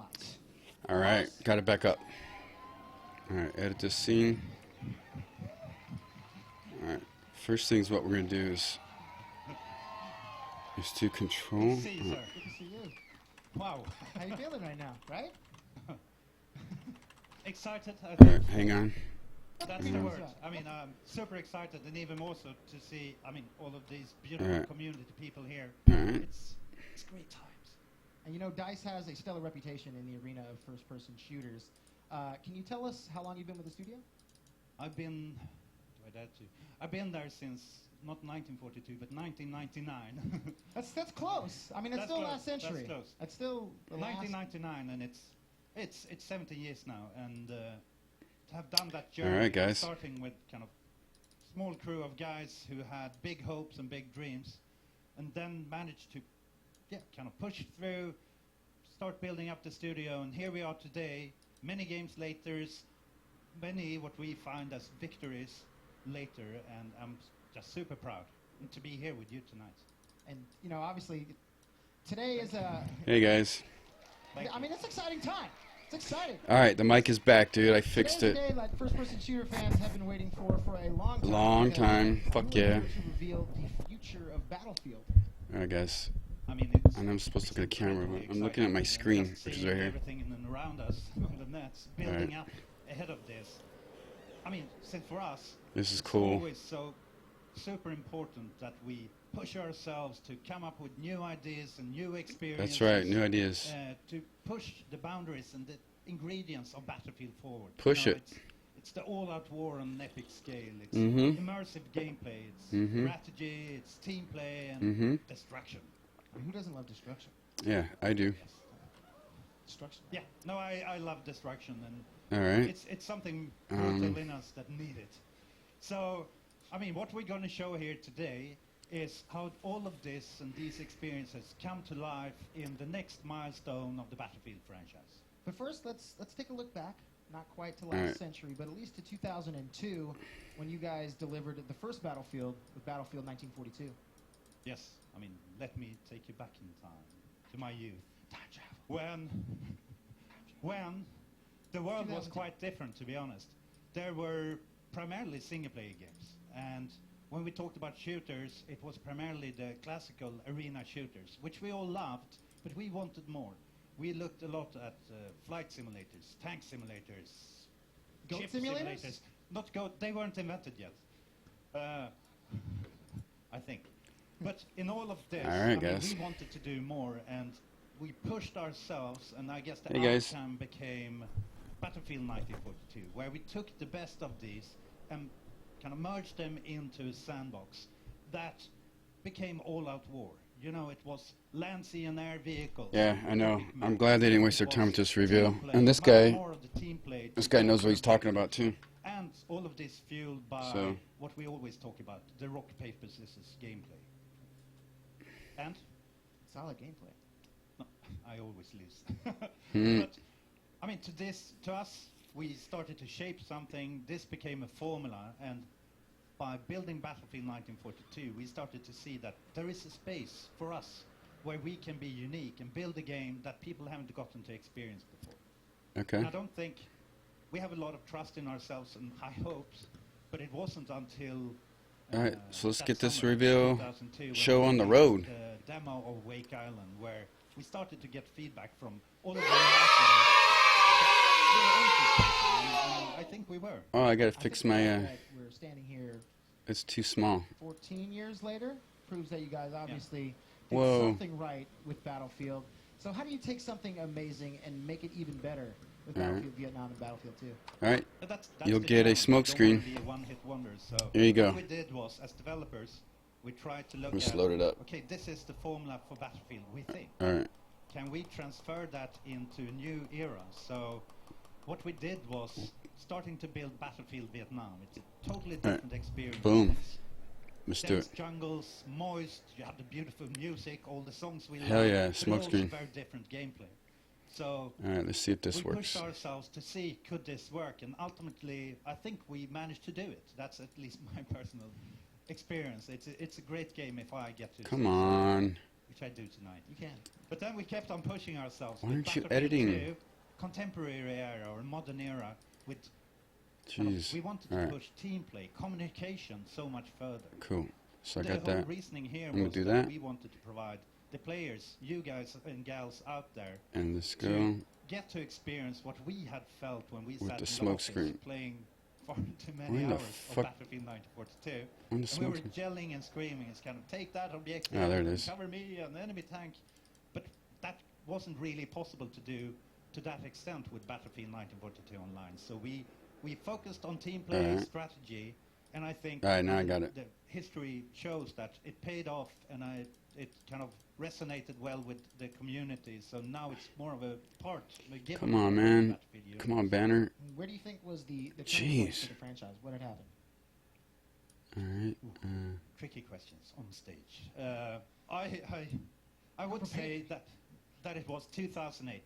lots. All right, got it back up. All right, edit this scene. All right, first things what we're gonna do is to control. Good to see you. Wow. How you feeling right now, right? Excited, I All think. right, hang on. That's the word. I mean, I'm super excited, and even more so to see, I mean, all of these beautiful community people here. All right. It's great times. And you know, DICE has a stellar reputation in the arena of first-person shooters. Can you tell us how long you've been with the studio? I've been there since not 1942, but 1999. That's close. I mean, it's That's still close. last century. That's close. That's still the last. 1999, and it's 70 years now, and to have done that journey, All right, guys. starting with kind of small crew of guys who had big hopes and big dreams, and then managed to, kind of push through, start building up the studio, and here we are today, many games later, many what we find as victories later, and I'm just super proud to be here with you tonight. And you know, obviously, today is a. Hey guys. I mean, it's an exciting time. It's exciting. All right, the mic is back, dude. I fixed Today's it. a day that first-person shooter fans have been waiting for a long time. Long because time. we're Fuck here yeah. To reveal the future of Battlefield. All right, guys. I mean, I know I'm supposed to look at the camera, but I'm looking at my screen, which is right here. Everything in and around us on the nets, building up ahead of this. I mean, since for us, This is it's cool. always so super important that we push ourselves to come up with new ideas and new experiences. That's right, new ideas. To push the boundaries and the ingredients of Battlefield forward. Push it. It's the all-out war on an epic scale. It's Mhm. immersive gameplay. It's Mhm. strategy. It's team play and destruction. I mean, who doesn't love destruction? Yeah, I do. Yes. Destruction. Yeah. No, I love destruction, and All right. it's something brutal in us that need it. So, I mean, what we're going to show here today is how all of this and these experiences come to life in the next milestone of the Battlefield franchise. But first, let's take a look back. Not quite to All last right. century, but at least to 2002, when you guys delivered the first Battlefield with Battlefield 1942. Yes, I mean, let me take you back in time to my youth. Time travel. When the world was 2002. quite different, to be honest. There were primarily single-player games, and when we talked about shooters, it was primarily the classical arena shooters, which we all loved, but we wanted more. We looked a lot at flight simulators, tank simulators, Goat ship simulators? Not goat, they weren't invented yet. I think. But in all of this, All right, I mean, guys. we wanted to do more, and we pushed ourselves, and I guess the Hey, guys. outcome became Battlefield 1942, where we took the best of these and kind of merged them into a sandbox that became all-out war. You know, it was land, sea, and air vehicles. Yeah, I know. Epic I'm maps. glad they didn't waste their It time with was this reveal. team play, And this much guy, more of the team play this to guy go knows what he's for talking victory. about too. And all of this fueled by So- what we always talk about, the rock, paper, scissors gameplay. And Solid gameplay. no, I always lose. Hmm. But I mean, to us, we started to shape something. This became a formula, and by building Battlefield 1942, we started to see that there is a space for us where we can be unique and build a game that people haven't gotten to experience before. Okay. And I don't think we have a lot of trust in ourselves and high hopes, but it wasn't until All right, so let's that get this summer of reveal 2002 when show we on the released road. The demo of Wake Island, where we started to get feedback from all of the I think we were. Oh, I gotta I fix think the my. fact that we're standing here It's too small. 14 years later proves that you guys obviously did Whoa. something right with Battlefield. So how do you take something amazing and make it even better with All right. Battlefield Vietnam and Battlefield 2? All right. But that's You'll the get a challenge. smoke We don't screen. wanna be a one-hit wonder. So Here you go. what we did was, as developers, we tried to look Just at, load it up. okay, this is the formula for Battlefield, we think. All right. Can we transfer that into a new era? So what we did was starting to build Battlefield Vietnam. It's a totally All right. different experience. Boom. It's Let's do dense it. jungles, moist, you have the beautiful music, all the songs we Hell love. yeah, but smoke also screen. very different gameplay. So All right. Let's see if this we works. pushed ourselves to see could this work, and ultimately I think we managed to do it. That's at least my personal experience. It's a great game if I get to. Come on. which I do tonight. You can. But then we kept on pushing ourselves. Why with aren't you Battlefield editing? 2, contemporary era or modern era with Jeez. we wanted to Alright, push team play, communication so much further. cool. So I The got whole that. reasoning here I'm gonna was do that that. we wanted to provide the players, you guys and gals out there, And let's to go. get to experience what we had felt when we With sat the in smoke office screen. playing far too Why many the hours fuck- of Battlefield 1942. On the And we smoke were screen. yelling and screaming. It's kind of take that objective, Ah, there it and is. cover me, and the enemy tank. But that wasn't really possible to do to that extent with Battlefield 1942 online. So we focused on team play, Alright. strategy, and I think Alright, now I got it. the history shows that it paid off, and it kind of resonated well with the community. So now it's more of a part. A given Come on, part of man. the Battlefield Come on, universe. Banner. Where do you think was the turning point Jeez. for the franchise? What had happened? Alright. Tricky questions on stage. I would say that it was 2008.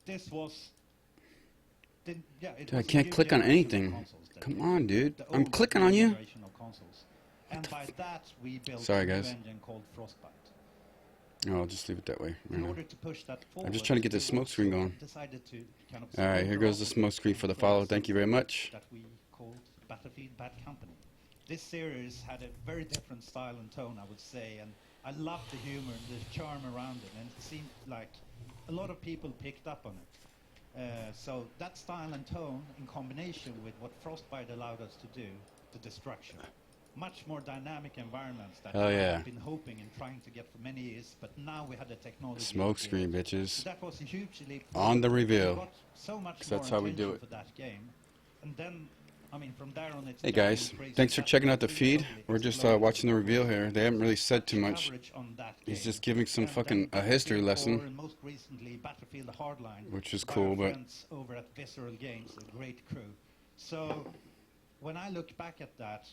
This was. It Dude, I was a can't new click on generation of anything. consoles that Come came. on, dude. The I'm old clicking on you. generation of consoles. And by that we built Sorry, a new guys. engine called Frostbite. No, I'll just leave it that way. Right In now. order to push that forward, just trying to get this we smoke screen also going. Decided to kind of Alright, here splinter goes the off smoke screen for the into follow. a Thank you very much. that we called Battlefield Bad Company. This series had a very different style and tone, I would say, and I loved the humor and the charm around it, and it seemed like a lot of people picked up on it. So that style and tone, in combination with what Frostbite allowed us to do, the destruction, much more dynamic environments that Hell yeah. I've been hoping and trying to get for many years, but now we had the technology. Smoke to do screen, it. bitches. That was a huge leap On the forward. reveal. We got so much 'Cause more that's how we do attention it. for that game, and then, I mean, from there on, it's Hey downhill guys, crazy. thanks for That checking out the really feed. totally We're just exploded. watching the reveal here. They haven't really said too much. Coverage on that He's game. just giving some And fucking then a history Battlefield 4 lesson, and most recently Battlefield Hardline, which is by cool, our but friends over at Visceral Games, a great crew. So when I look back at that,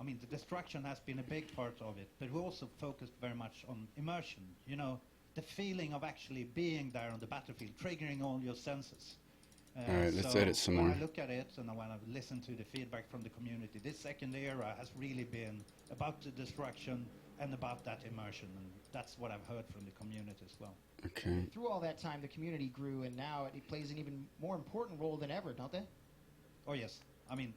I mean, the destruction has been a big part of it, but we also focused very much on immersion. You know, the feeling of actually being there on the battlefield, triggering all your senses. Alright, let's so edit some when more. I look at it and when I've listened to the feedback from the community, this second era has really been about the destruction and about that immersion, and that's what I've heard from the community as well. okay. Through all that time, the community grew, and now it plays an even more important role than ever, don't they? Oh yes, I mean,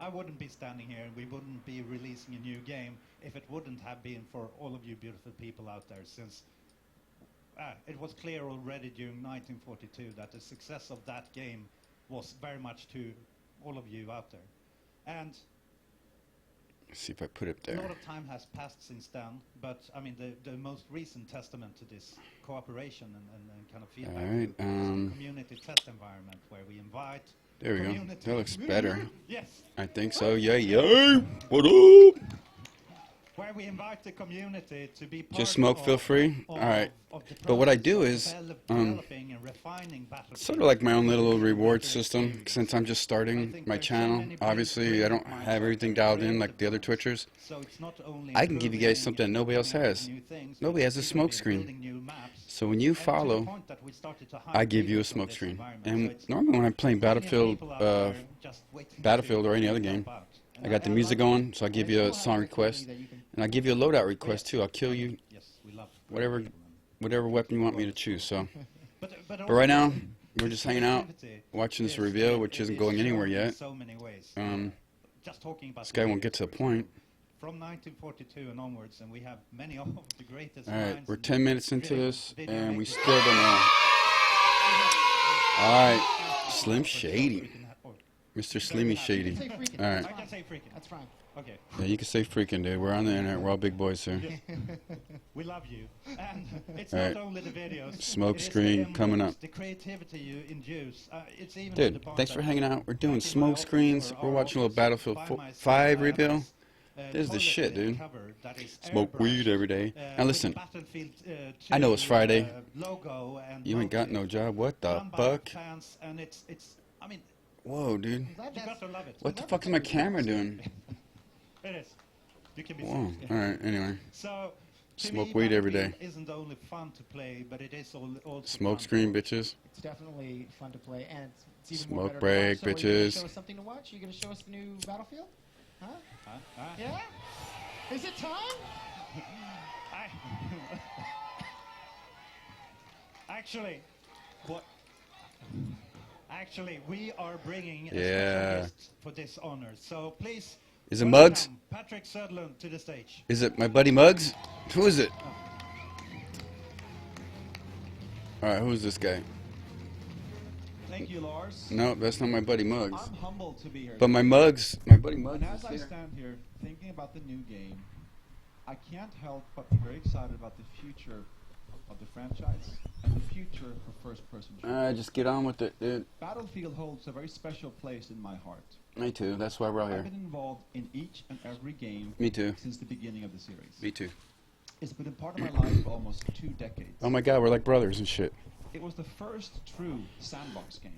I wouldn't be standing here and we wouldn't be releasing a new game if it wouldn't have been for all of you beautiful people out there, since it was clear already during 1942 that the success of that game was very much to all of you out there. And Let's see if I put it a lot there. of time has passed since then, but I mean the most recent testament to this cooperation and kind of feedback Alright, loop is the community test environment where we invite There we go. community. That looks better. Yes, I think so. Yeah, yeah. What up? where we invite the community to be part Just smoke, of, feel free. of- Alright. of the But what I process do of is, developing and refining Battlefield. Sort of like my own little Community reward experience. system, since I'm just starting my channel. Obviously, I don't have everything dialed in like the other Twitchers. So it's not only I can give you guys improving something and nobody else coming up has. with new things, Nobody but has a it's smoke even screen. building new maps. So when you And to the follow, point that we started to hire I give you people a from smoke this screen. environment. So And it's normally when I'm playing bringing Battlefield, people out there just waiting Battlefield to or any other jump game, out. And I got the love music that. going, so I give you a It's cool song having a community request, that you can- and I give you a loadout request too. I'll kill you Yes, we love whatever people and- whatever weapon you want me to choose. So, But but right now also, we're just hanging out, creativity watching this is- reveal, which is isn't going anywhere shown in yet. So many ways. Just talking about This guy the won't video, get to the for point. example. From 1942 and onwards, and we have many of the greatest. All right, minds we're and 10 minutes into video- this, video and we makers. still don't know. All right, Slim Shady, Mr. Slimmy Shady. Say freaking. All right. That's I can fine. say freaking. That's fine. Okay, Yeah, you can say freaking, dude. We're on the internet. We're all big boys here. we love you. And it's All not right. only the videos. Smoke it is screen the coming emblems, up. The creativity you induce. It's even to Dude, the point thanks for that hanging out. We're doing back in my smoke office screens. or We're our watching a little office, Battlefield by 4, myself, 5 I have reveal. this, This is the shit, toilet dude. cover that is Smoke airbrushed, weed every day. Now with listen, Battlefield, I know it's 2, Friday. Logo and You ain't got no motif, job. What the done by fuck? fans, and it's. I mean, Whoa, dude. I'm glad you that's- got to love it. What the fuck is my camera doing? It is. You can be Whoa. serious. All right, anyway. So, to Smoke me, weed every Battlefield day. Isn't only fun to play, but it is also Smoke fun screen, to watch. bitches. It's definitely fun to play, and it's even more Smoke better break, to watch. So are you gonna bitches. show us something to watch? You gonna show us the new Battlefield? Huh? Huh? Huh? Yeah? Is it time? Actually, what? Actually, we are bringing a Yeah. special guest for this honor. So please. Is it welcome Muggs? Patrick Söderlund to the stage. Is it my buddy Muggs? Who is it? Alright, who is this guy? Thank you, Lars. No, that's not my buddy Muggs. I'm humbled to be here. But my buddy Muggs and as is I here. stand here thinking about the new game, I can't help but be very excited about the future of the franchise and the future for first-person shooters. Alright, just get on with it, dude. Battlefield holds a very special place in my heart. Me too, that's why we're out I've here. been involved in each and every game Me too. since the beginning of the series. Me too. It's been a part of my life for almost 2 decades. Oh my god, we're like brothers and shit. It was the first true sandbox game.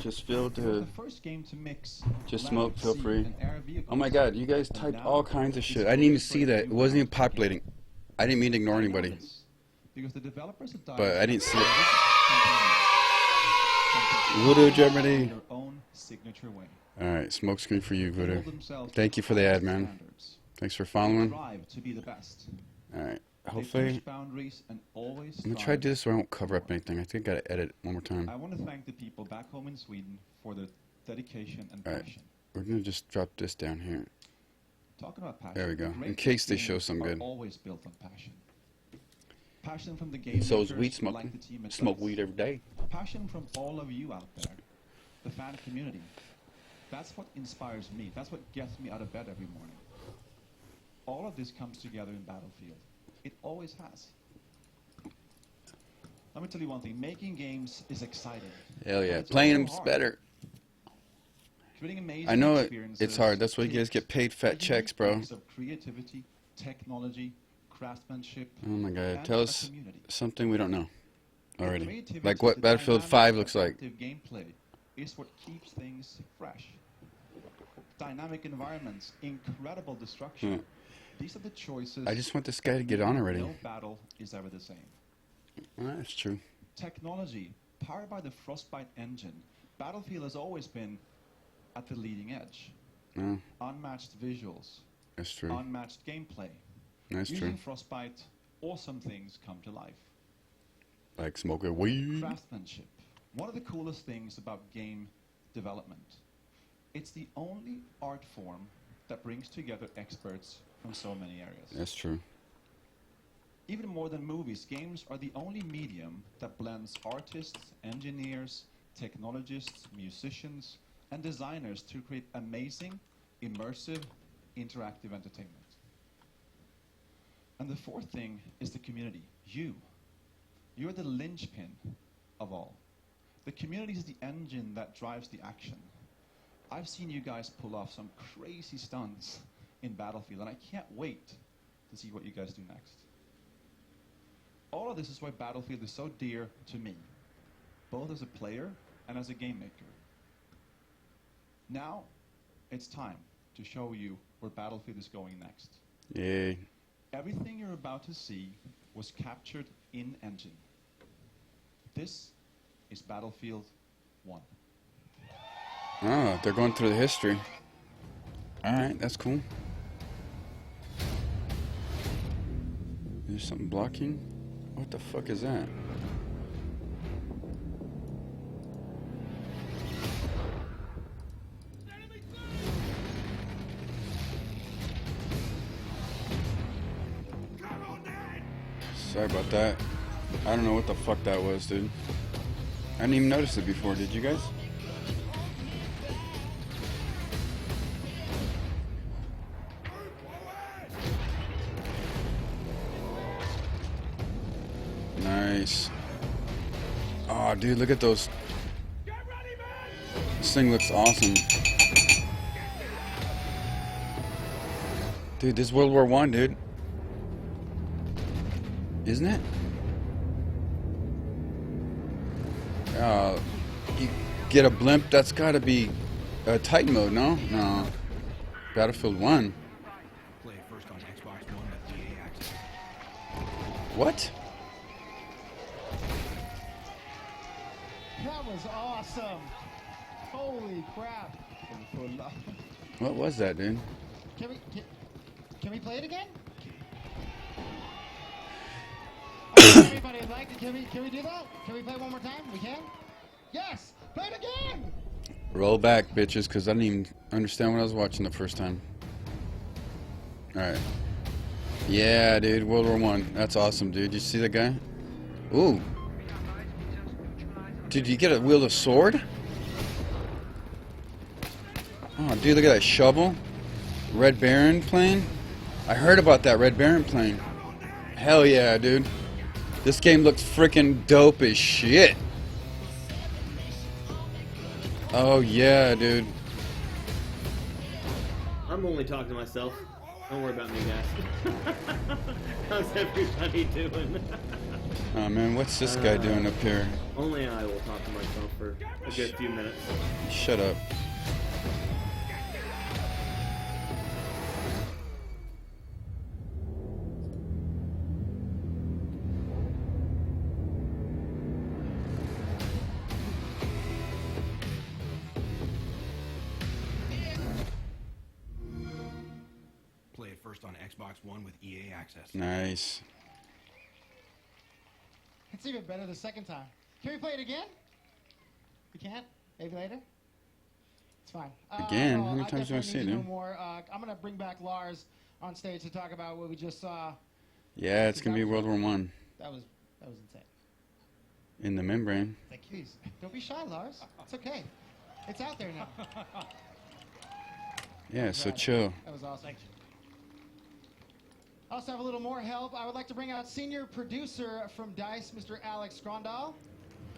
Just feel It was to... the first game to mix Just land, smoke, feel sea, free. and air vehicles. Oh my god, you guys And typed now all kinds of it's shit. I didn't even see for that. a It new wasn't even round of the populating. game. I didn't mean to ignore I know anybody. this, because the developers at But I didn't see it. it. Voodoo Germany. Their own signature way. Alright, smoke screen for you, They Voodoo. hold themselves Thank to you for the ad, highest man. standards. Thanks for They following. strive to be the best. Alright, They hopefully... push boundaries and always I'm gonna try to strive do this so I won't cover up for more. anything. I think I gotta edit one more time. I want to thank the people back home in Sweden for their dedication and All right. passion. We're gonna just drop this down here. Talking about passion. There we go. the In greatest case they games show some are good. always built on passion. Passion from the game So is makers, weed smoking. like the team at Smoke DICE. weed every day. Passion from all of you out there, the fan community. That's what inspires me. That's what gets me out of bed every morning. All of this comes together in Battlefield. It always has. Let me tell you one thing. Making games is exciting. Hell but yeah. it's Playing also them's hard. better. Creating amazing I know experiences it's hard. That's why you guys takes get paid fat a checks, unique bro. mix of creativity, technology, craftsmanship, Oh my god. and Tell a us community. something we don't know The already. creativity, Like what the Battlefield dynamic 5 looks like. adaptive gameplay is what keeps things fresh. Dynamic environments, incredible destruction. Hmm. These are the choices. I just want this guy to get on already. No battle is ever the same. That's true. Technology, powered by the Frostbite engine, Battlefield has always been at the leading edge. No, Unmatched visuals, that's true. unmatched gameplay. That's Using true. Frostbite, awesome things come to life. Like smoking weed. Craftsmanship. One of the coolest things about game development. It's the only art form that brings together experts from so many areas. That's true. Even more than movies, games are the only medium that blends artists, engineers, technologists, musicians, and designers to create amazing, immersive, interactive entertainment. And the fourth thing is the community. You're the linchpin of all. The community is the engine that drives the action. I've seen you guys pull off some crazy stunts in Battlefield, and I can't wait to see what you guys do next. All of this is why Battlefield is so dear to me, both as a player and as a game maker. Now, it's time to show you where Battlefield is going next. Yay. Everything you're about to see was captured in engine. This is Battlefield 1. Oh, they're going through the history. Alright, that's cool. There's something blocking? What the fuck is that? Sorry about that. I don't know what the fuck that was, dude. I didn't even notice it before, did you guys? Nice. Oh, dude, look at those. This thing looks awesome. Dude, this is World War I, dude. Isn't it? You get a blimp, that's gotta be Titan mode, no? No. Battlefield 1. Play first on Xbox One with EA Access. What? That was awesome. Holy crap. What was that, dude? Can we play it again? Anybody would like to? Can we do that? Can we play one more time? We can. Yes. Play it again. Roll back, bitches, because I didn't even understand what I was watching the first time. Alright. Yeah, dude, World War I. That's awesome, dude. You see that guy? Ooh. Did you get a wield a sword? Oh, dude, look at that shovel. Red Baron plane. I heard about that Red Baron plane. Hell yeah, dude. This game looks freaking dope as shit. Oh yeah, dude. I'm only talking to myself. Don't worry about me, guys. How's everybody doing? Oh man, what's this guy doing up here? Only I will talk to myself for a good few minutes. Shut up. Play it first on Xbox One with EA Access. Nice. It's even better the second time. Can we play it again? We can't? Maybe later? It's fine. Again? Well, How many times do I definitely see it, need to know dude? more. I'm going to bring back Lars on stage to talk about what we just saw. Yeah, it's gonna be World War I. That was insane. In the membrane. Thank you. Don't be shy, Lars. It's okay. It's out there now. Yeah, so Right. chill. That was awesome. I also have a little more help. I would like to bring out senior producer from DICE, Mr. Alex Grondal.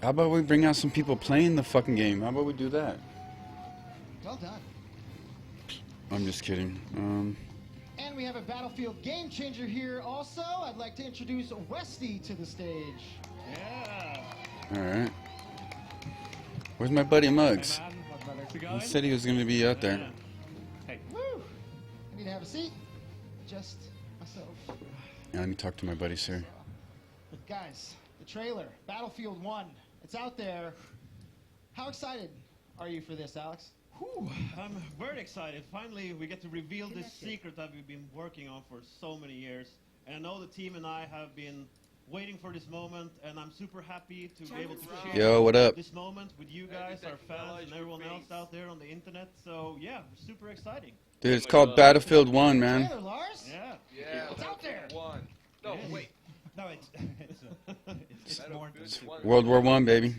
How about we bring out some people playing the fucking game? How about we do that? Well done. I'm just kidding. And we have a Battlefield game changer here also. I'd like to introduce Westy to the stage. Alright. Where's my buddy Muggs? Hey man, how's my He going? said he was gonna be out there. Hey, Woo! I need to have a seat. Just myself. Yeah, let me talk to my buddy, sir. Guys, the trailer, Battlefield 1. It's out there. How excited are you for this, Alex? Whew, I'm very excited. Finally, we get to reveal this secret that we've been working on for so many years. And I know the team and I have been waiting for this moment, and I'm super happy to be able to share Yo, what up? this moment with you guys, our fans, and everyone else out there on the internet. So yeah, super exciting. Dude, it's called Battlefield 1, man. Trailer, Lars? Yeah. Yeah, It's out there. One. No, wait. No, it's more. World War 1, baby.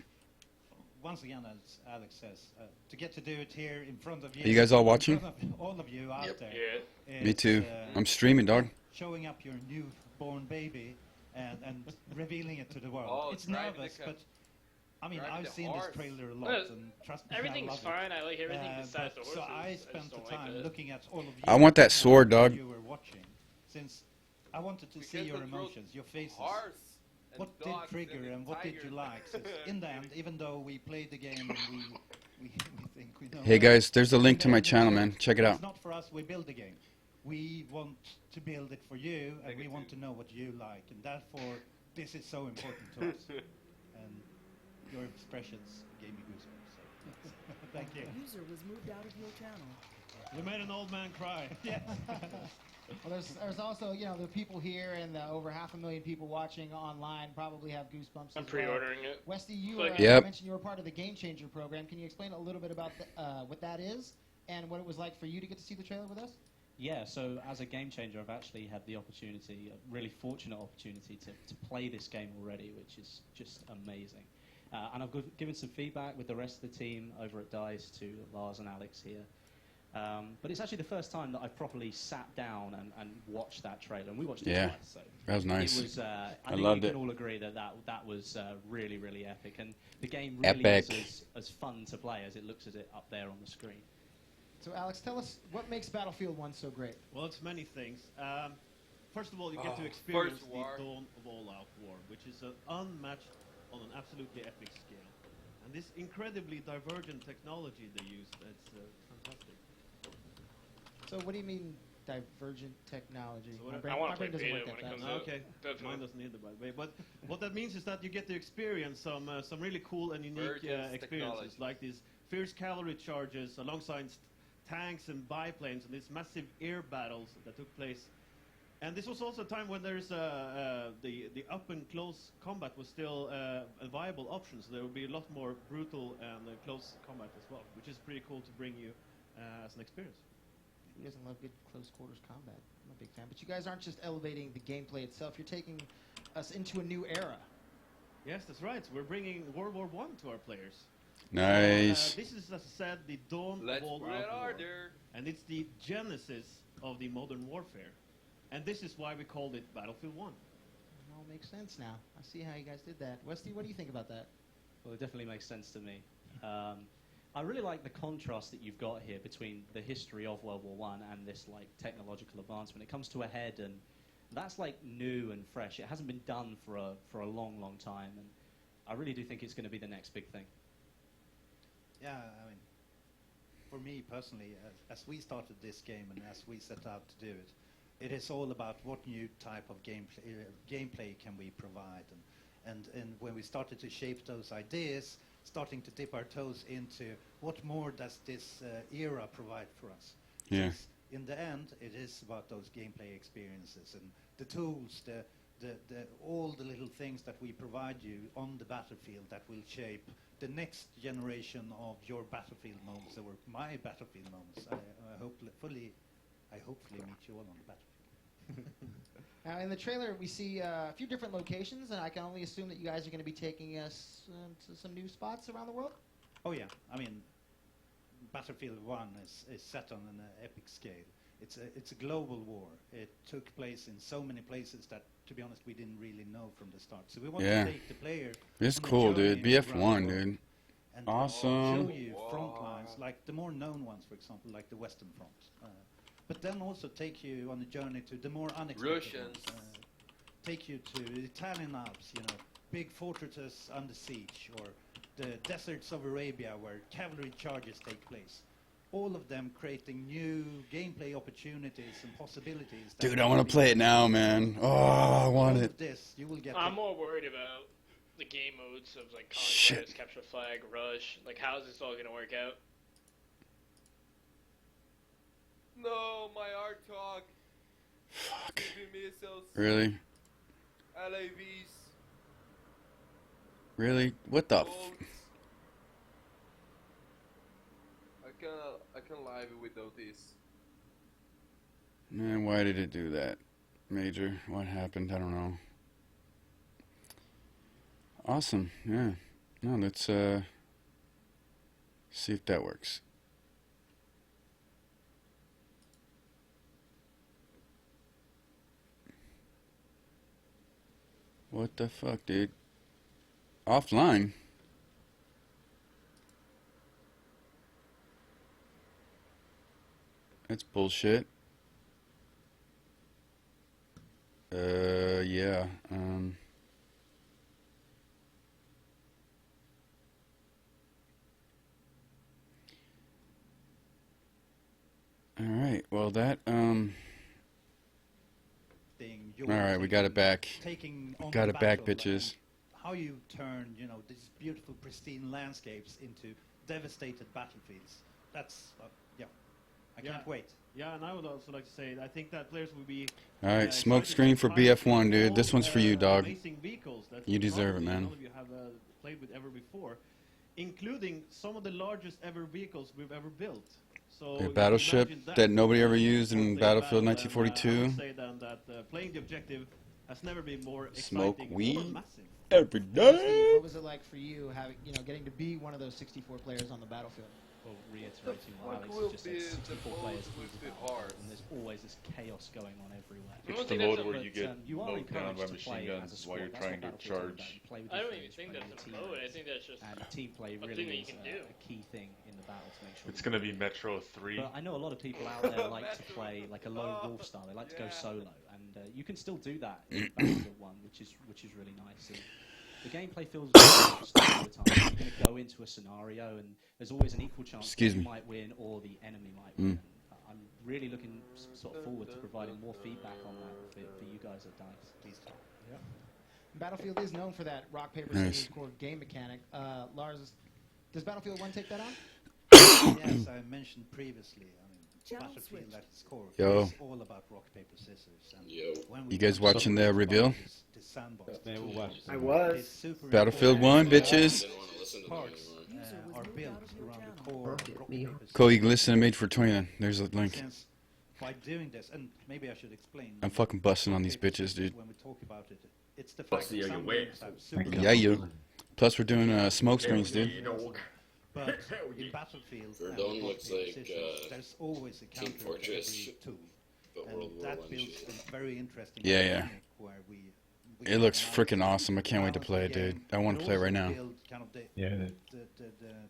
Once again, as Alex says, to get to do it here in front of you. Are you guys all in watching? front of all of you out there. Me too. it's, I'm streaming, dog. showing up your newborn baby and revealing it to the world. Oh, it's driving nervous, the but I mean, driving I've the seen horse. this trailer a lot, Well, and trust me, Everything's I love fine. I like everything it. besides the horses. So I just spent the don't like time the- looking at all of you. I want that and sword, all dog. You were watching, since I wanted to see Because your the girl- emotions, your faces. Horse and What did dogs trigger and what did you tigers. like? Since in the end, even though we played the game and we think we know. Hey guys, there's a link to my channel, man. Check it out. It's not for us. We build the game. We want to build it for you, and we want to know what you like, and therefore this is so important to us. And your expressions gave me goosebumps. So. Thank you. User was moved out of your channel. You made an old man cry. Yes. Well, there's also, the people here and the over 500,000 people watching online probably have goosebumps. I'm as well. pre-ordering it. Westy, you Click. Yep. mentioned you were part of the Game Changer program. Can you explain a little bit about what that is and what it was like for you to get to see the trailer with us? yeah, so as a game changer, I've actually had the opportunity, a really fortunate opportunity to play this game already, which is just amazing. And I've given some feedback with the rest of the team over at DICE to Lars and Alex here. But it's actually the first time that I've properly sat down and watched that trailer, and we watched it Yeah, twice. So that was nice. It was, I think loved we it. can all agree that was really, really epic, and the game really Epic. is as fun to play as it looks at it up there on the screen. So, Alex, tell us what makes Battlefield 1 so great. Well, it's many things. First of all, you get to experience First the war. dawn of all-out war, which is unmatched on an absolutely epic scale. And this incredibly divergent technology they use, that's fantastic. So, what do you mean divergent technology? So what My I- brain- I wanna my brain play doesn't beta work when that it fast. comes out. Okay, Definitely. mine doesn't either, by the way. But what that means is that you get to experience some really cool and unique Virgin's experiences, technology. like these fierce cavalry charges alongside tanks and biplanes, and these massive air battles that took place And this was also a time when there's the up and close combat was still a viable option. So there will be a lot more brutal and close combat as well, which is pretty cool to bring you as an experience. Who doesn't love good close quarters combat? I'm a big fan. But you guys aren't just elevating the gameplay itself. You're taking us into a new era. Yes, that's right. We're bringing World War I to our players. Nice. This is, as I said, the dawn Let's of all spread out war. order. And it's the genesis of the modern warfare. And this is why we called it Battlefield 1. It all makes sense now. I see how you guys did that. Westy, what do you think about that? Well, it definitely makes sense to me. I really like the contrast that you've got here between the history of World War I and this like technological advancement. It comes to a head, and that's like new and fresh. It hasn't been done for a long, long time, and I really do think it's going to be the next big thing. Yeah, I mean, for me personally, as we started this game and as we set out to do it, it is all about what new type of gameplay can we provide, and when we started to shape those ideas, starting to dip our toes into what more does this era provide for us. Yeah. Since in the end, it is about those gameplay experiences and the tools, all the little things that we provide you on the battlefield that will shape the next generation of your battlefield moments, or my battlefield moments. I hopefully meet you all on the battlefield. Now, in the trailer, we see a few different locations, and I can only assume that you guys are going to be taking us to some new spots around the world? Oh yeah, I mean, Battlefield 1 is set on an epic scale. It's a global war. It took place in so many places that, to be honest, we didn't really know from the start. So we want to take the player. It's on a cool, journey dude. BF1, around the world dude. and Awesome. show you front lines, like the more known ones, for example, like the Western Front. But then also take you on a journey to the more unexpected Russians. ones. Take you to the Italian Alps, big fortresses under siege, or the deserts of Arabia where cavalry charges take place. All of them creating new gameplay opportunities and possibilities. Dude, I want to play it now, man. Oh, I want it. This, you will get I'm more worried about the game modes of like Shit. Conquest, Capture the Flag, Rush. Like, how's this all gonna work out? No, my art talk. Fuck. Heavy missiles. Really? LAVs. Really? What the? bolts. I can't live without this. Man, why did it do that? Major, what happened? I don't know. Awesome. Yeah. No, let's see if that works. What the fuck, dude? Offline? That's bullshit. Yeah. All right. Well, that All right, we got it back. Taking on Got the it back, battle bitches. and How you turn, these beautiful, pristine landscapes into devastated battlefields. That's, yeah, I can't wait. Yeah, and I would also like to say, I think that players will be. All right, excited smoke to screen for try BF1, dude. all, This one's for you, dog. Amazing vehicles that You deserve it, probably man. none of you have played with ever before, including some of the largest ever vehicles we've ever built. So A you battleship imagine that nobody ever uh, used in one-day Battlefield battle, and, 1942. I would say then that playing the objective has never been more Smoke exciting or weed massive. every Steve, day. what was it like for you having, getting to be one of those 64 players on the battlefield? Well, reiterating what What Alex will has just be said, the 64 players most lose with the the battle, hearts? and there's always this chaos going on everywhere. It's the mode where you get you are mowed down encouraged by to play machine as a guns while squad. you're That's trying what to Battlefield's charge. about. You play with I your don't friends, even think play that's with a your mode. I teammates. think that's just And team play a really thing that you is can do. a key thing in the battle to make sure. It's that gonna be Metro 3. But I know a lot of people out there like to play like a lone wolf style. They like to go solo, and you can still do that in Battlefield 1, which is really nice. And the gameplay feels interesting all the time. You're going to go into a scenario, and there's always an equal chance that you might win or the enemy might win. And I'm really looking sort of forward to providing more feedback on that for you guys at DICE. Please talk. Yeah. Battlefield is known for that rock, paper, Nice. scissors, core game mechanic. Lars, does Battlefield 1 take that on? Yes, I mentioned previously. I mean, Channel Battlefield switched. at its core Yo. is all about rock, paper, scissors. And when we You guys come to watching the reveal? this sandbox, Yeah, we'll watch. it's I was. super Battlefield important 1, that bitches. parts User was are moved built out of your around the channel. core of rock, Me. paper, Cole, you scissors. can listen to Made for 20 then. There's a link. Since by doing this, and maybe I should explain. I'm fucking busting on these rock, paper, bitches, scissors, dude. When we talk about it, it's the fact Busting that on your some way. games have super Yeah, you. Plus, we're doing smoke screens, dude. But in Battlefield, and Verdun rock, looks paper, like, scissors, there's always a Team counter for Fortress, every tool. but And World War that One builds shit. a very interesting Yeah, yeah. dynamic where we It looks can freaking awesome. I can't wait to balance play the it, dude. game, I want but to play it right also now. build kind of the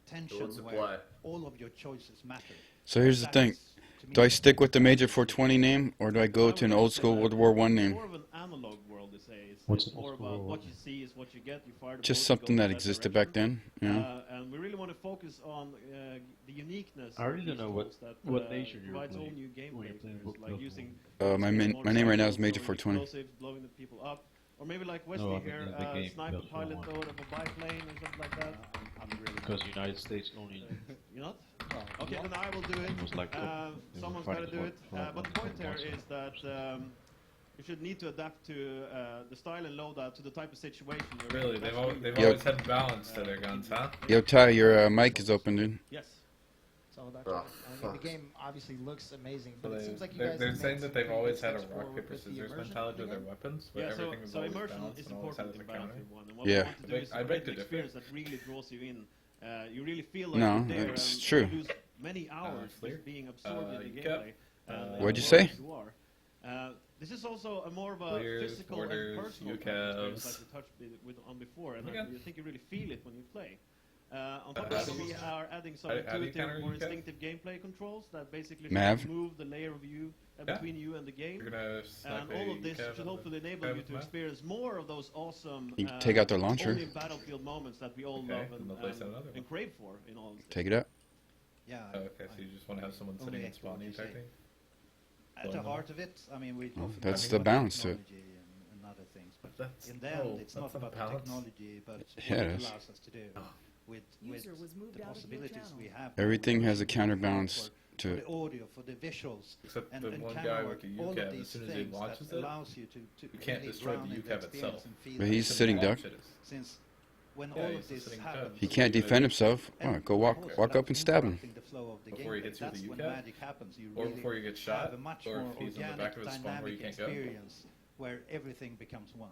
tension Build supply. where all of your choices matter. So here's the That thing. is, to me, Do I stick with the Major 420 name, or do I go to an old school World War One name? More of an analog world, they say. What's It's an more old about school what world? you see is what you get. You fire the Just bolt, you something go that in existed direction. back then, you know? And we really want to focus on the uniqueness. I really of don't these know what- tools that, what nation you're provides all playing new when you're gameplay playing experience, like Battlefield. using My name right now is Major 420. explosives, blowing the people up, or maybe like Wesley No, here, the game sniper Battlefield pilot 1. out of a biplane or something like that. I'm really Because the United States only You're not? Okay, then I will do it. It was like, Someone's got to do it. But the point here is that you should need to adapt to the style and loadout to the type of situation you're in. Really, they've Yo. always had balance to their guns, huh? Yo, Ty, your mic is open, dude. Yes. It's all about Oh, that. I mean, fuck. the game obviously looks amazing, So but it seems like you they're guys they're have saying made that some they've pretty always big had a steps rock, forward paper, with the scissors immersion mentality with of the their game. weapons, where Yeah, everything was so always immersion balanced is and always had important as a in counter. Battlefield 1. And what Yeah. we want to do is I create beg an to differ. experience that really draws you in. You really feel like No, you're there it's and true. you lose many hours Fleer. just being absorbed in the you gameplay. got, and What'd you how say? you are. This is also a more of a Fleers, physical mortars, and personal type of experience like we touched on before, and Okay. I think you really feel it when you play. On top of How that, do you- we are adding some how do you intuitive, counter more UCAV? instinctive gameplay controls that basically Mav? should move the layer of view Yeah. between you and the game. You're gonna snipe And a all of this UCAV should on the hopefully enable guy you with to map? experience more of those awesome You can take out their launcher. only Battlefield moments that we all Okay, love then they'll place another one. and crave for in all this. Take it out. Yeah. Oh, okay, so you just want to have someone Only sitting and echo what spawning you say. technique? At the heart of it, I mean, we Well, often that's talk the about balance to it. technology and other things, but That's in the end, no, it's that's not about the balance. technology, but Yeah, what it it is. allows us to do with User was moved the out of your possibilities channel. we have. Everything has a for counterbalance to the it. audio, for the visuals, Except and, the and one camera guy work, with the all of UCAV, these as soon as he things launches that it, allows you to you can't really destroy drown the in UCAV experience itself. and feel But it. he's sitting duck. Since when Yeah, all he's of this sitting happens, duck. He can't defend himself. and Well, go of course, walk up without and stab him. interrupting the flow of the Before he gameplay, hits you with that's the when UCAV, magic happens. You or really before you get have shot, a much or more if he's on the organic, back of his spawn where dynamic you can't go. experience where everything becomes one.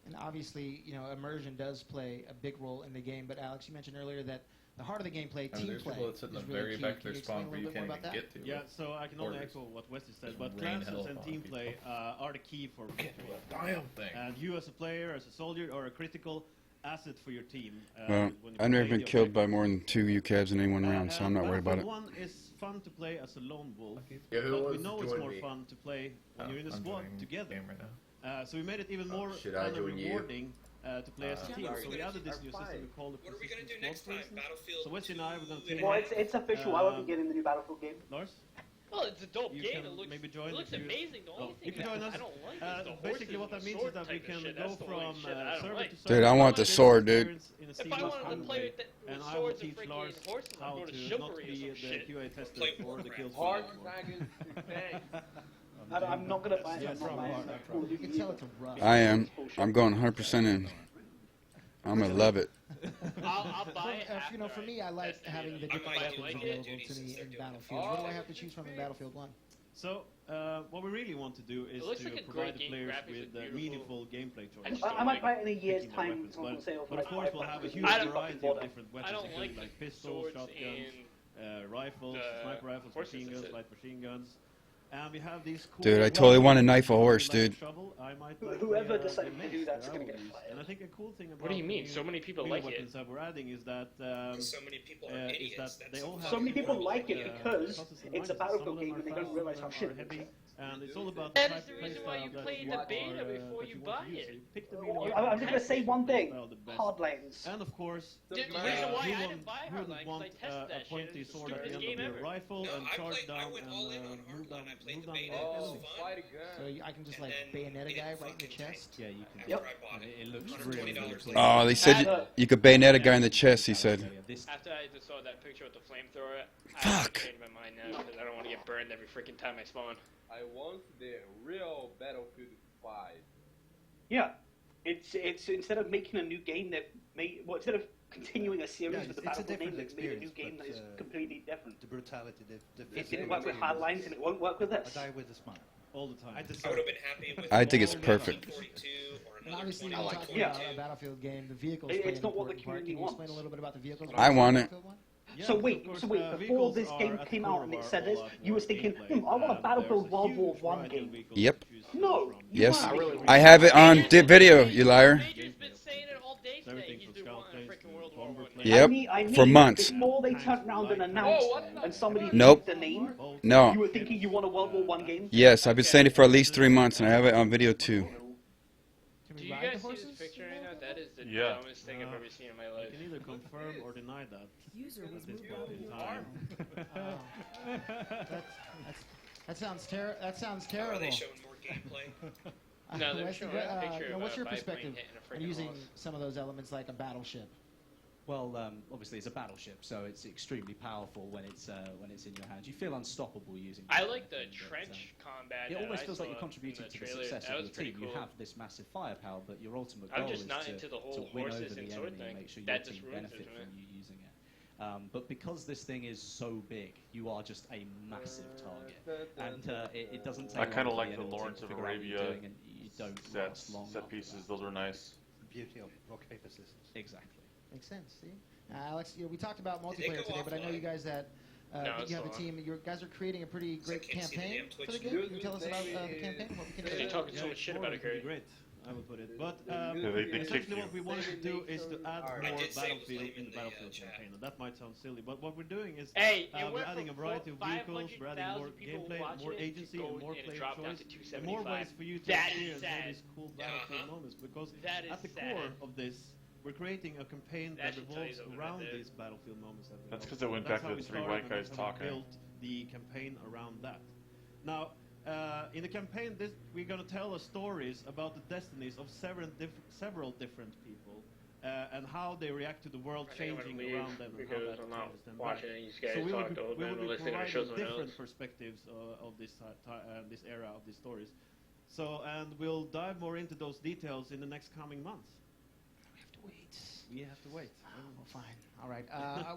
And obviously, you know, immersion does play a big role in the game. But Alex, you mentioned earlier that the heart of the gameplay, I mean, team there's play, people that sit in the is very really key. back of Can their you explain spawn a where you little bit more can't about even that? get to. Yeah, so I can only Orders. echo what Wesley said, Just but rain classes hell and upon team people. play are the key for victory. Damn thing. And you as a player, as a soldier, are a critical asset for your team. Well, when you I've never play been the killed by objective. more than 2 UCAVs in any one round, so I'm not worried about it. Battlefield 1 is fun to play as a lone wolf, Yeah, who but we wants to know it's join more me? fun to play when you're in a I'm squad joining together. game right now. So we made it even more should I fun and join you? rewarding to play as a team. sorry. So we added this new Are system we fine. call it What are we gonna persistent do next squad, for time? instance. Battlefield So Wesley and I were going to take Well, it's official. I won't be getting the new Battlefield game. Lars? Well, it's a dope You game. can It looks, maybe join it looks if you- amazing. The only you thing can that join us. I don't like is the Basically, horses what that and means sword is that we type of can shit. go That's the only from shit that I don't server like. to server. Dude, I want the sword, dude. In a If I seamless wanted to gameplay, play with, and with I will swords and teach freaking Lars horses, I'll how go to to not chivalry or be some the shit. QA tester Play for the Warcraft. kills. Hard anymore. dragons to tank. I'm not going to buy it. Yeah, I'm not from buying Mark. Call of You Duty can tell either. it's a rough. I am. I'm going 100% in. I'm gonna love it. I'll buy it You know, for after me, I like test it having out. the I different might weapons like it. available Duty to since me they're in doing Battlefield. What do I have to choose from in Battlefield 1? So, what we really want to do is It looks to like a provide great the game. players Graphics with look beautiful. meaningful gameplay I choices. just I might buy it in a year's Picking their time. weapons, It's on but, sale for but of like course £5. we'll have a huge I don't variety fucking of bother. different I weapons, don't including like like pistols, swords shotguns, and rifles, the sniper rifles, horses, machine guns, that's it. light machine guns. And we have these cool Dude, I totally want to knife a If you horse, like dude. shovel, I might like Whoever the decides to mace do that's that I gonna will get use. fired. And I think a cool thing about What do you mean? the So many people new like weapons it. that we're adding is that Because so many people are is idiots. that they all have So many people different, like it because pluses and it's a minuses. Battlefield Some of them game are and they fast, don't realize some how of shit them it are heavy. looks. And it's all about the That type is the of reason why you playstyle that play you the are, beta before that you want buy to use. it. So you pick the really I'm just going to say one thing. playstyle the best. Hardlines. And of course, The reason why who I would didn't buy who would Hardline, 'cause want I tested a that shit. pointy It's the sword at the stupidest end game of your ever. rifle No, and I charge played- I down went and all in on move down, Hardline. I played move the down beta. the Oh, enemies. fight again. So I can just And like then bayonet a it guy right in the fucking chest. Yeah, you can. After I bought it. It looks $120 really Oh, they said you could bayonet a guy in the chest. He said. After I just saw that picture with the flamethrower, I Fuck. changed my mind now because I don't want to get burned every freaking time I spawn. I want the real Battlefield 5. Yeah, it's instead of making a new game that instead of continuing a series Yeah, with the it's a Battlefield name, different they've made a new experience, game but, that is completely different. The brutality, the It didn't work with Hardlines, and it won't work with I this. die with a smile. All the time. I would have been happy with. I think it's all perfect. 42 or And another obviously, 20 when or talking 22. about a Battlefield game, the vehicles It's play an not what the important part. community Can you explain wants. a little bit about the vehicles? I on want it. Battlefield 1? Yeah, So of wait, course, before vehicles this are game at the came core out and of it our said this, all you was thinking, gameplay, I want a and Battlefield there's a World War huge One variety of game. vehicles Yep. to choose from. No. Yes, want- I have it on video. You liar. Major's been saying it all day today. Everything He's from been scout wanting a planes freaking to World War bomber One. planes. Yep. I mean, For months. Before they turned around and announced and somebody Nope. picked the name, No. you were thinking you want a World War One game? Yes, I've been saying it for at least 3 months, and I have it on video too. Can Do we you ride the guys see horses? this picture right now? That is the Yeah. dumbest thing I've ever seen in my You life. can either confirm or deny that. User was at this moved point out in of your time. That sounds terrible. Or are they showing more gameplay? No, they're Wes, showing what- a picture of what's a your biplane perspective hitting a on freaking using horse. some of those elements like a battleship? Well, obviously it's a battleship, so it's extremely powerful when it's in your hands. You feel unstoppable using it. I like the But, trench combat. It that almost I feels like saw you're contributing in to the trailer. success That of was your team. pretty You cool. have this massive firepower, but your ultimate I'm goal just is not to, into the whole to win horses over and the sword enemy and thing. make sure your That team just ruins it benefit to from me. you using it. But because this thing is so big, you are just a massive target, and it doesn't take. I kind of long like for the the enemy to Lawrence of figure out what you're Arabia doing, and you don't sets, last long set after pieces. that. Those are nice. The beauty of rock, paper, scissors. Exactly. Makes sense. See, Alex, we talked about Did they multiplayer go today, but I know offline? you guys that No, you have a it's team. You guys are creating a pretty great can't see the campaign damn for Twitch the game. Can you tell us about the campaign? What we can Because do? you're talking so much shit about it, Pretty Gary. great, I would put it. But they kicked essentially you. what we wanted to do is to add I more did say it was Battlefield lame in in the the, Battlefield chat. campaign. And that might sound silly, but what we're doing is Hey, we're adding a variety of vehicles, we're adding more 500,000 people gameplay, watching more it, agency, to and go more and player drop down choice, to and more 275. ways for you to That is experience all sad. these cool Battlefield moments. Because That is at the sad. core of this, we're creating a campaign That that should tell you revolves something around right there. these Battlefield moments. That we That's love. 'cause I went That's back to how the we three started, white and guys that's how we talking. built the campaign around that. Now, in the campaign, we're going to tell us stories about the destinies of several different people and how they react to the world I think I'm gonna changing leave around them and how because that I'm not changes them watching back. any of these guys So we will talk be, to old we men will and be listening to shows providing someone different else. perspectives of this era of these stories. So, and we'll dive more into those details in the next coming months. We have to wait. We have to wait. Well, fine. All right.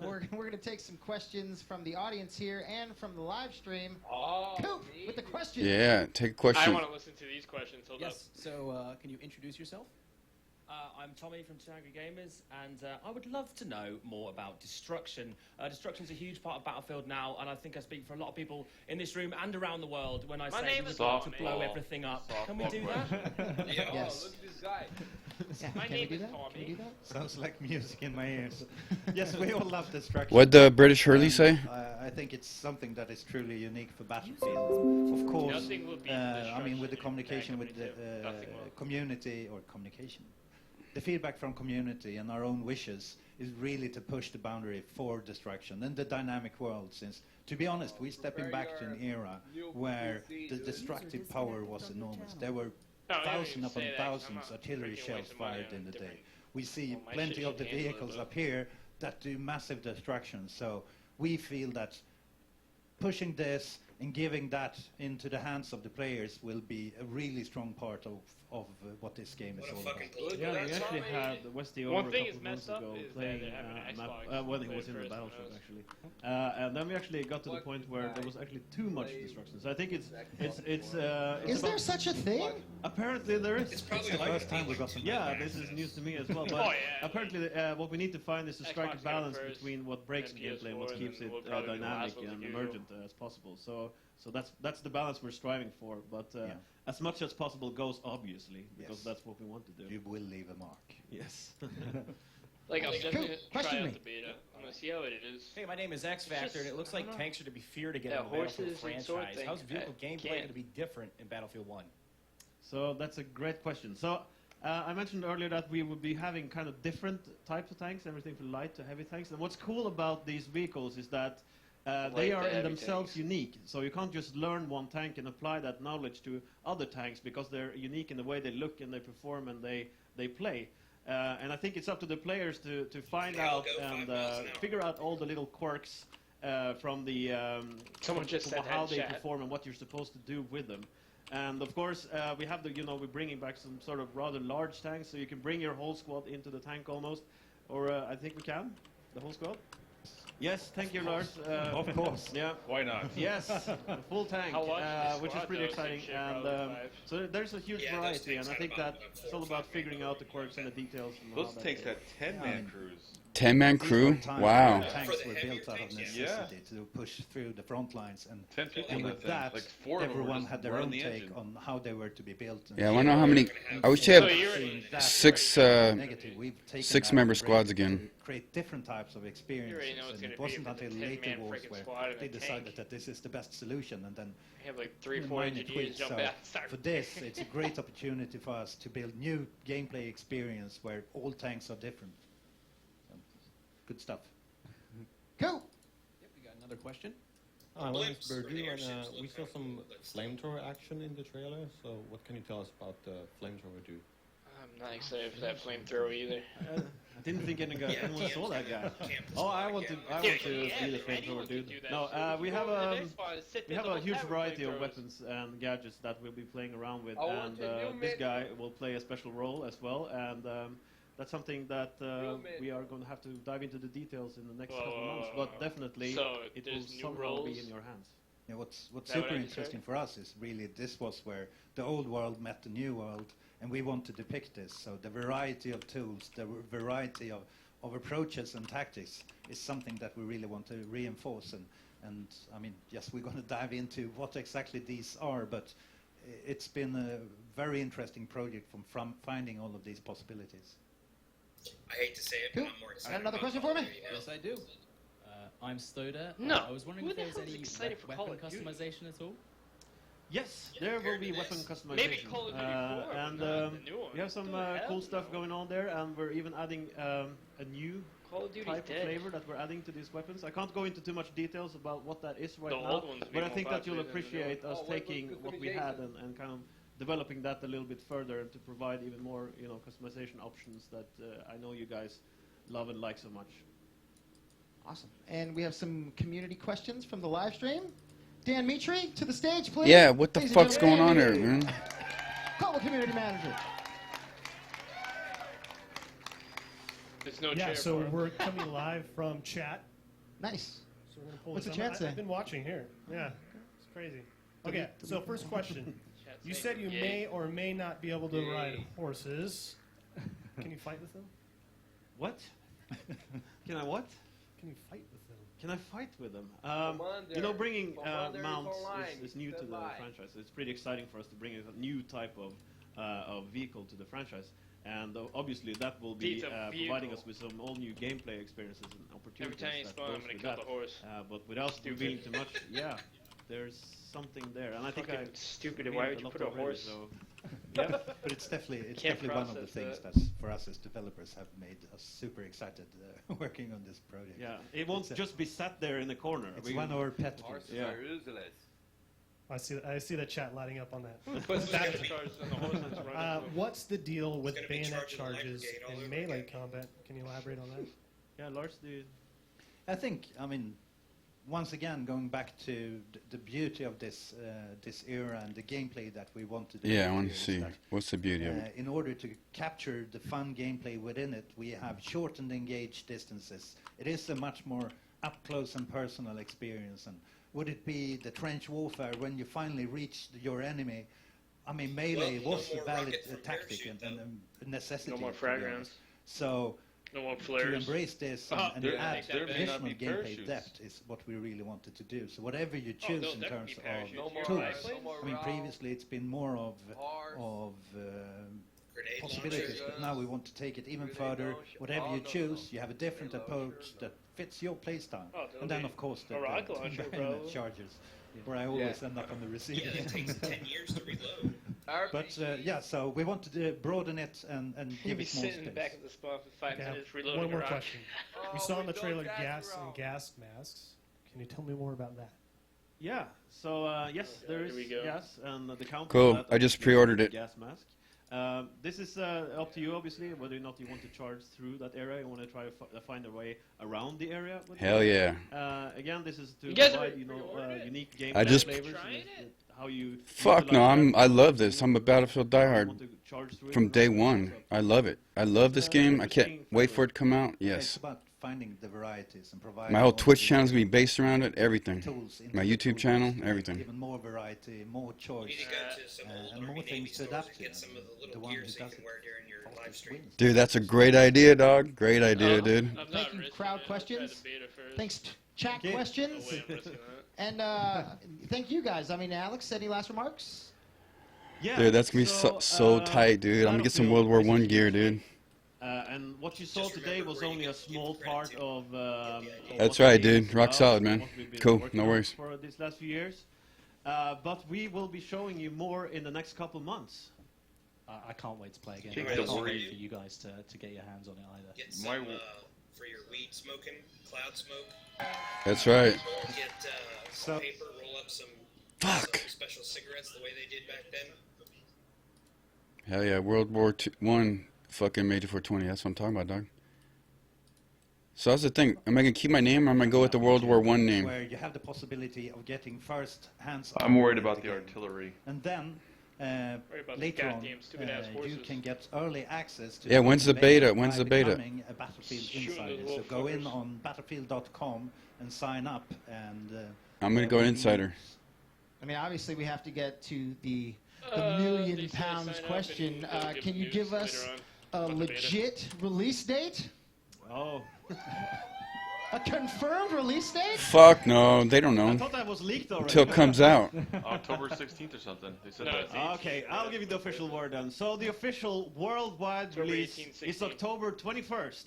We're going to take some questions from the audience here and from the live stream. Oh, Coop with the questions. Yeah, take a I question. want to listen to these questions. Hold up. Yes. So, can you introduce yourself? I'm Tommy from Tanagra Gamers, and I would love to know more about destruction. Destruction's a huge part of Battlefield now, and I think I speak for a lot of people in this room and around the world when I My say name we is would like to Tommy. blow everything up. Can we do that? Yes. Oh, look at this guy. Yeah, My can we name do is that? Can we do Tommy. that? Sounds like music in my ears. Yes, we all love destruction. What'd the British Hurley say? I think it's something that is truly unique for Battlefield. Of course, Nothing will beat I mean, with the destruction in communication with the Battlefield 2. Nothing will. community or communication, the feedback from community and our own wishes is really to push the boundary for destruction and the dynamic world. Since, to be honest, we're stepping back to an era where the destructive power was enormous. There were No, I don't thousands even upon say that, 'cause I'm thousands not artillery freaking shells wasting money fired on in the different- day. We see Well, my plenty shit of the should handle it, vehicles but- up here that do massive destruction. So we feel that pushing this and giving that into the hands of the players will be a really strong part of what this game is all about. Yeah, we actually had Westy over One a thing couple is of months messed up ago is that playing they have an a Xbox map when he play was in the first, battlefield who knows? actually, and then we actually got to the point where there was actually too much destruction. So I think it's Is about- there such a thing? Apparently there is. It's the first time we got some. Yeah, this is news to me as well. But Oh, yeah. apparently, what we need to find is to strike a Xbox got it balance first, between what breaks the then gameplay and what PS4, keeps and it we'll probably be the dynamic last ones and as usual. emergent as possible. So that's the balance we're striving for. But Yeah. as much as possible goes obviously because Yes. that's what we want to do. You will leave a mark. Yes. Like, I'm definitely Question try me. out the beta. I'm gonna want to see how it is. Hey, my name is X Factor, and it looks like tanks are to be feared again Yeah, in the Battlefield horses and sword franchise. thing, How's vehicle I gameplay can't. going to be different in Battlefield 1? So that's a great question. So I mentioned earlier that we would be having kind of different types of tanks, everything from light to heavy tanks. And what's cool about these vehicles is that they Light are to in heavy themselves tanks. unique. So you can't just learn one tank and apply that knowledge to other tanks because they're unique in the way they look and they perform and they play. And I think it's up to the players to find out and figure out all the little quirks from the Someone just from said how that they in chat. perform and what you're supposed to do with them. And of course, we have we're bringing back some sort of rather large tanks, so you can bring your whole squad into the tank almost, or I think we can, the whole squad. Yes, thank you, Lars. Of course. Yeah. Why not? Yes, a full tank, How large is the which is squad, pretty though? Same exciting. shit, And probably five. so there's a huge variety, and I think that it's all about figuring out the quirks and the details. And Those how that tanks goes. had 10-man crews. 10-man crew? Wow. Tanks were built out of necessity to push through the front lines, and 10 people and in with that tank. that, Like 4 of them were everyone just had their running own the take engine. on how they were to be built. And Yeah, I wonder how many. I wish you So had you're- that six negative, we've taken that six-member and squads created- again. Create different types of experiences, know it's and gonna it be wasn't with a until 10-man later wars freaking where squad in a they decided tank. that this is the best solution, and then We have like 300-400 minor units tweaks. jump So out and start. for this, it's a great opportunity for us to build new gameplay experience where all tanks are different. So, good stuff. Go. Yep, we got another question. Hi, my name is Burdu, and we saw some flamethrower action in the trailer. So, what can you tell us about the flamethrower do? I'm not excited for that flamethrower either. I didn't think anyone saw that guy. Oh, I want to be the flamethrower dude. No, we have a huge variety of weapons and gadgets that we'll be playing around with, I want and a new this mid. guy will play a special role as well, and that's something that we are going to have to dive into the details in the next couple of months. But definitely, So it will there's new somehow roles? be in your hands. Yeah, what's Is that what super I interesting for us is really this was where the old world met the new world, and we want to depict this. So the variety of tools, the variety of approaches and tactics is something that we really want to reinforce. And I mean, yes, we're going to dive into what exactly these are, but it's been a very interesting project from finding all of these possibilities. I hate to say it, but I'm more excited. Got another about question Call for of me? Duty now. Yes, I do. I'm Stoda. No. I was wondering Who if the there's hell is any excited for Call weapon of Duty? customization at all. Yes, there will be weapon customization. Maybe Call of Duty 4, and but not the new one. we have some What the cool hell? stuff going on there, and we're even adding a new Call of Duty's type of dead. flavor that we're adding to these weapons. I can't go into too much details about what that is right The now, old ones but I be think more that you'll popular than the new appreciate us one. Oh, what taking what we had and kind of developing that a little bit further and to provide even more, customization options that I know you guys love and like so much. Awesome. And we have some community questions from the live stream. Dan Mitri, to the stage, please. Yeah, what the Ladies and fuck's going gentlemen, on here, man? Call the community manager. There's no Yeah, chair so for him. we're coming live from chat. Nice. So we're gonna pull What's this the up. chat say? I've been watching here. Yeah, it's crazy. Okay, so first question. You said you yay. may or may not be able to ride horses. Can you fight with them? What? Can I what? Can you fight with them? Can I fight with them? Commander. Bringing Commander is mounts online. is new to Stand the by. franchise. It's pretty exciting for us to bring a new type of vehicle to the franchise. And obviously that will be It's a providing vehicle. us with some all new gameplay experiences and Every opportunities. time you that spawn, I'm goes gonna with kill that. the horse. But without Stupid. revealing too much, yeah, there's something there. And I think Fucking I stupid. revealed Why would you lot put a already, horse? So, yeah. But it's definitely Can't one of the process things that. that for us as developers have made us super excited working on this project. Yeah, it won't just be sat there in the corner. It's one of our pet peeves. Horses Yeah. are useless. I see the chat lighting up on that. But charges and the horses running. What's the deal with gonna be bayonet charging like charges brigade all in over melee again. combat? Can you elaborate on that? Yeah, Lars, I think, once again, going back to the beauty of this era and the gameplay that we want to do. Yeah, I want here to is see. that, What's the beauty of it? in order to capture the fun gameplay within it, we have shortened engage distances. It is a much more up-close and personal experience. And would it be the trench warfare when you finally reach your enemy? Melee Well, no was a more valid rocket from tactic parachute, and a necessity. No more to be frag honest. rounds. So No more to flares. embrace this Oh, and there- add there may not additional be gameplay parachutes. depth is what we really wanted to do. So whatever you Oh, choose no, in there terms could be parachutes. of No more tools, rifles, no more previously it's been more of possibilities, but now we want to take it even further. Whatever you choose, you have a different approach that fits your playstyle. And then, of course, the bayonet charges, where I always end up on the receiving end. It takes 10 years to reload. But yeah, so we want to broaden it and give be it more sitting in the back space. of the spawn for 5 Okay, minutes reloading. one more a rock. question. We saw in the trailer gas and gas masks. Can you tell me more about that? Yeah. So yes, there is Here we go. gas, and the count. Cool. of that I just is pre-ordered it. Gas mask. This is up to you, obviously, whether or not you want to charge through that area. You want to try to find a way around the area. With Hell it. yeah. Again, this is to You guys provide pre-ordered it? unique game I just- flavors. How you Fuck no, I love this. I'm a Battlefield diehard want to charge through it from or day not. one. I love it. I love this game. I can't wait for it to come out. It's Yes. about finding the varieties and providing My whole all the Twitch channel is gonna be based around it. Everything. tools into My the YouTube toolbox channel. to make Everything. Even more variety, more choice, You need to go to some old and more Army Navy things to stores adapt and to. get some of the The little one gear who so you does can it wear during your live stream. Dude, that's a great idea, dog. Great idea, dude. I'm not Thank you, risking crowd it. questions. I'll try the beta first. Thanks, chat you. questions. No way I'm risking that. And thank you guys. I mean, Alex, any last remarks? Yeah. Dude, that's gonna be so tight, dude. I'm gonna get some World War I gear, dude. And what you saw today was only a small part of. That's what right, the game dude. is Rock about solid, and man. what we've been Cool. working No on worries. For these last few years, but we will be showing you more in the next couple months. I can't wait to play again. Keep I the can't worry. wait for you guys to get your hands on it either. Get some for your weed smoking, cloud smoke. That's right. Get some paper, roll up some special cigarettes the way they did back then. Hell yeah, World War I, fucking Major 420. That's what I'm talking about, dog. So that's the thing. Am I gonna keep my name, or am I gonna go with the World War I name? Where you have the possibility of getting first hands. I'm worried on about the the game. artillery. And then about the later on, goddamn stupid-ass you horses. can get early access to. Yeah, the when's the open beta? When's the beta? Becoming a Battlefield Shooting insider. those So go in fuckers. on battlefield.com and sign up. And I'm gonna go we- insider. I mean, obviously, we have to get to the They million say pounds sign up question. and they'll give Can you news give us later a on about the beta. legit release date? Oh. A confirmed release date? Fuck no, they don't I know thought that was leaked already. until it comes out. October 16th or something. They said No, that. it's 18th. Okay, I'll give you the official word then. So the official worldwide October release 18th, is 16th. October 21st.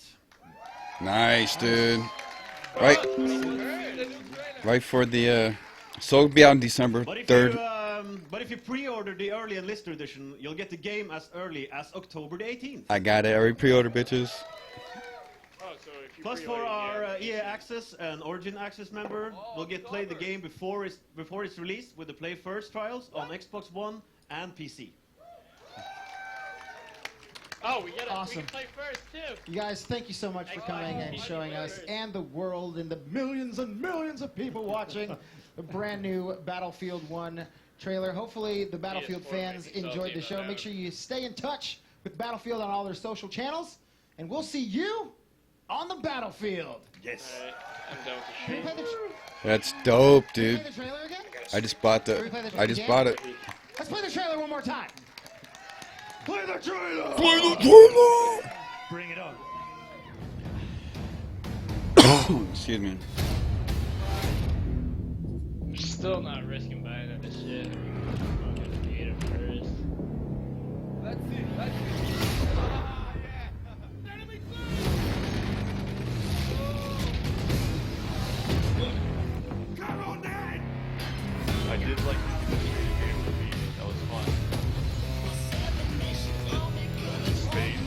Nice, dude. Right, right for the. So it'll be out on December But if 3rd. but if you pre-order the early enlister edition, you'll get the game as early as October the 18th. I got it. I already pre-ordered, bitches. Oh, so if you Plus, for pre-order, our yeah, EA Access and Origin Access member, we'll get play the game before it's released with the Play First trials on Xbox One and PC. Oh, we can Awesome. play first too. You guys, thank you so much for coming and showing us and the world and the millions and millions of people watching the brand new Battlefield 1 trailer. Hopefully, the Battlefield PS4 fans maybe enjoyed the salty show. about Make that. sure you stay in touch with Battlefield on all their social channels, and we'll see you on the battlefield. Yes. Alright, I'm down to Can we shoot. play the, That's dope, can we dude. play the trailer again? I just bought Can we play the. the I just game? bought it. Let's play the trailer one more time. Play the trailer! Play the trailer! Bring it on. Excuse me. I'm still not risking buying that shit. I'm gonna beat it first. Let's see. Let's see. I did like the game for me. That was fun. Spain,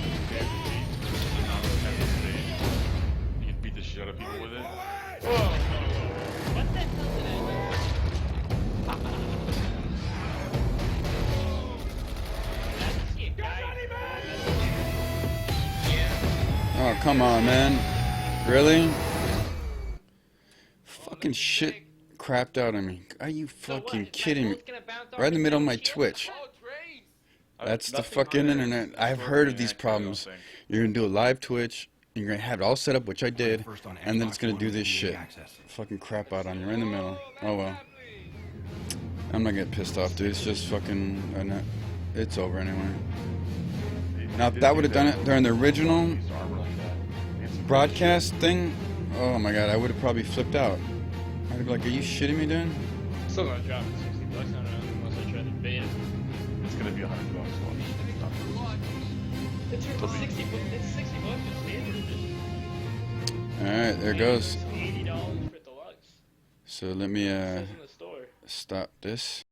you can beat the shit out of people with it. What the hell did I do? That's it, guy. Oh, come on, man. Really? Fucking shit crapped out on me. Are you fucking kidding me? Right in the middle of my Twitch. That's the fucking internet. I've heard of these problems. You're gonna do a live Twitch, and you're gonna have it all set up, which I did, and then it's gonna do this shit. Fucking crap out on you right in the middle. Oh well. I'm not getting pissed off, dude. It's just fucking. It's over anyway. Now, if that would have done it during the original broadcast thing, oh my god, I would have probably flipped out. I'd be like, are you shitting me, dude? Still gonna drop it $60 on it unless I try to bait it. It's gonna be $100. Watch. a triple 60 bucks. It's 60 bucks for standard edition. Alright, there goes. $80 for deluxe. So let me It says in the store. stop this.